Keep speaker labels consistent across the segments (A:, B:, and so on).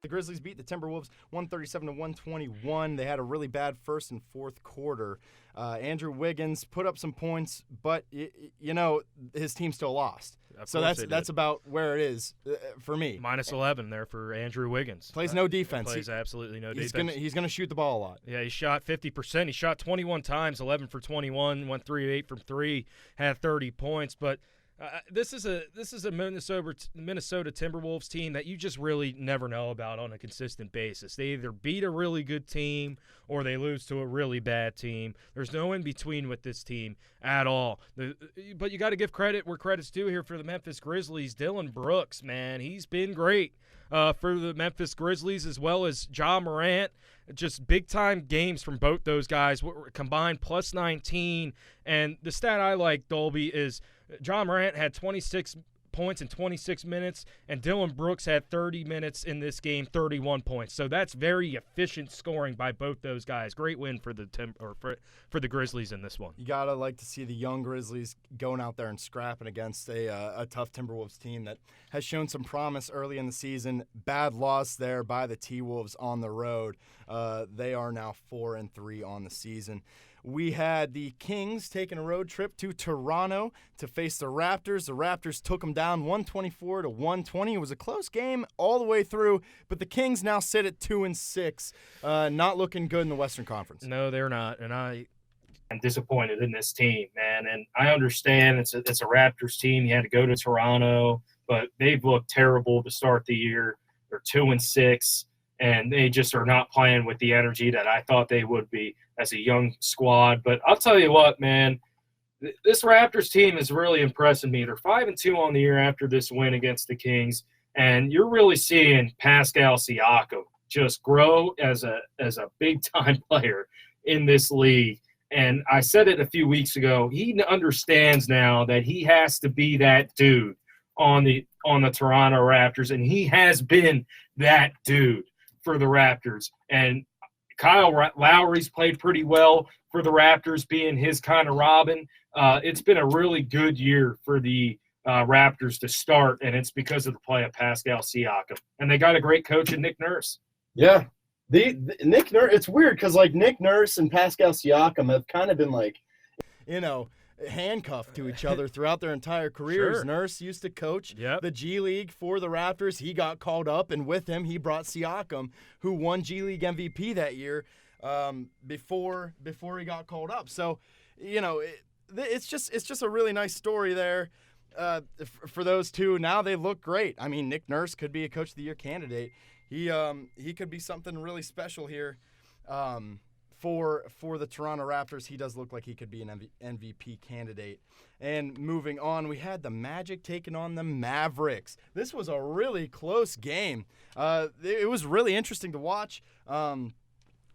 A: The Grizzlies beat the Timberwolves 137-121. They had a really bad first and fourth quarter. Andrew Wiggins put up some points, but his team still lost. So that's about where it is for me.
B: Minus 11 there for Andrew Wiggins.
A: Plays no defense.
B: Plays absolutely no defense.
A: He's gonna shoot the ball a lot.
B: Yeah, he shot 50%. He shot 21 times, 11 for 21, went 3 of 8 from 3, had 30 points. But this is a Minnesota Timberwolves team that you just really never know about on a consistent basis. They either beat a really good team or they lose to a really bad team. There's no in between with this team at all. But you got to give credit where credit's due here for the Memphis Grizzlies. Dylan Brooks, man, he's been great for the Memphis Grizzlies, as well as Ja Morant. Just big-time games from both those guys, combined plus 19. And the stat I like, Dolby, is Ja Morant had 26 points in 26 minutes, and Dylan Brooks had 30 minutes in this game, 31 points. So that's very efficient scoring by both those guys. Great win for the for the Grizzlies in this one.
A: You gotta like to see the young Grizzlies going out there and scrapping against a tough Timberwolves team that has shown some promise early in the season. Bad loss there by the T-Wolves on the road. They are now 4-3 on the season. We had the Kings taking a road trip to Toronto to face the Raptors. The Raptors took them down 124-120. It was a close game all the way through, but the Kings now sit at 2-6, not looking good in the Western Conference.
B: No, they're not, and I'm
C: disappointed in this team, man. And I understand it's a Raptors team. You had to go to Toronto, but they've looked terrible to start the year. They're 2-6. And they just are not playing with the energy that I thought they would be as a young squad. But I'll tell you what, man, this Raptors team is really impressing me. They're 5-2 on the year after this win against the Kings, and you're really seeing Pascal Siakam just grow as a big-time player in this league. And I said it a few weeks ago. He understands now that he has to be that dude on the Toronto Raptors, and he has been that dude for the Raptors. And Kyle Lowry's played pretty well for the Raptors, being his kind of Robin. It's been a really good year for the Raptors to start, and it's because of the play of Pascal Siakam. And they got a great coach in Nick Nurse.
A: Yeah. The Nick Nurse, it's weird because, like, Nick Nurse and Pascal Siakam have kind of been, like, handcuffed to each other throughout their entire careers.
B: Sure.
A: Nurse used to coach the G League for the Raptors. He got called up, and with him, he brought Siakam, who won G League MVP that year before he got called up. So, it's just a really nice story there for those two. Now they look great. I mean, Nick Nurse could be a Coach of the Year candidate. He could be something really special here. For the Toronto Raptors, he does look like he could be an MVP candidate. And moving on, we had the Magic taking on the Mavericks. This was a really close game. It was really interesting to watch.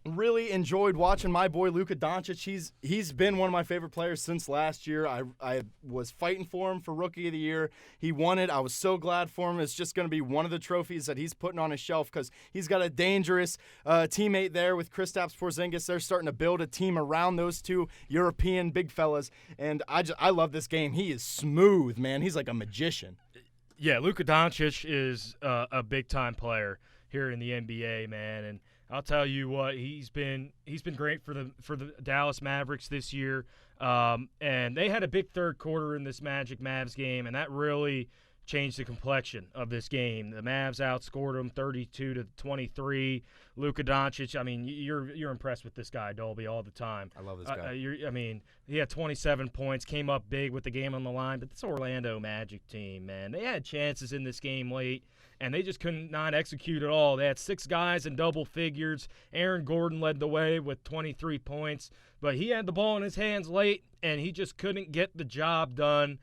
A: Really enjoyed watching my boy Luka Doncic. He's been one of my favorite players since last year. I was fighting for him for Rookie of the Year. He won it. I was so glad for him. It's just going to be one of the trophies that he's putting on his shelf because he's got a dangerous teammate there with Kristaps Porzingis. They're starting to build a team around those two European big fellas, and I love this game. He is smooth, man. He's like a magician.
B: Yeah, Luka Doncic is a big-time player here in the NBA, man, and I'll tell you what, he's been great for the Dallas Mavericks this year, and they had a big third quarter in this Magic Mavs game, and that really changed the complexion of this game. The Mavs outscored them 32-23. Luka Doncic, I mean, you're impressed with this guy, Dolby, all the time.
A: I love this guy.
B: He had 27 points, came up big with the game on the line, but this Orlando Magic team, man, they had chances in this game late, and they just could not execute at all. They had 6 guys in double figures. Aaron Gordon led the way with 23 points, but he had the ball in his hands late, and he just couldn't get the job done.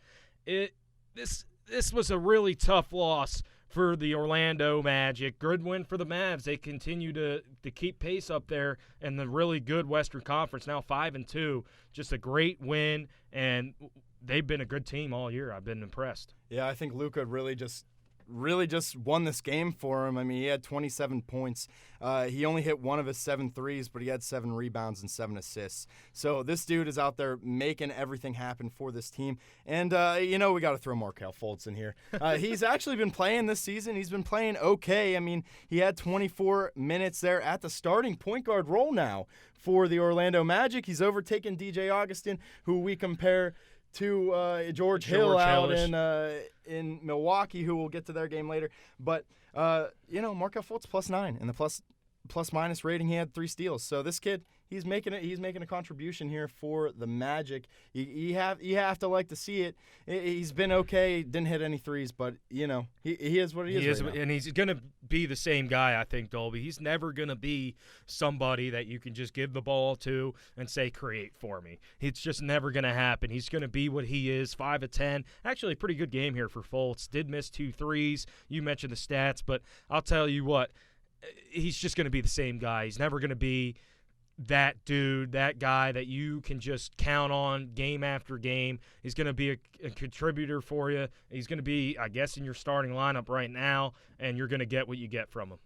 B: This was a really tough loss for the Orlando Magic. Good win for the Mavs. They continue to keep pace up there in the really good Western Conference, now 5-2. Just a great win, and they've been a good team all year. I've been impressed.
A: Yeah, I think Luka really just really just won this game for him. I mean, he had 27 points. He only hit one of his 7 threes, but he had 7 rebounds and 7 assists. So this dude is out there making everything happen for this team. And, we got to throw Markelle Fultz in here. He's actually been playing this season. He's been playing okay. I mean, he had 24 minutes there at the starting point guard role now for the Orlando Magic. He's overtaken DJ Augustin, who we compare to George Hill out in Milwaukee, who we'll get to their game later. But, Markelle Fultz +9 in the plus-minus rating. He had 3 steals. So this kid, he's making a contribution here for the Magic. You have to like to see it. He's been okay. Didn't hit any threes, but he is what he is right now.
B: And he's going to be the same guy, I think, Dolby. He's never going to be somebody that you can just give the ball to and say, create for me. It's just never going to happen. He's going to be what he is, 5 of 10. Actually, a pretty good game here for Fultz. Did miss 2 threes. You mentioned the stats, but I'll tell you what, he's just going to be the same guy. He's never going to be that dude, that guy that you can just count on game after game. He's going to be a contributor for you. He's going to be, I guess, in your starting lineup right now, and you're going to get what you get from him.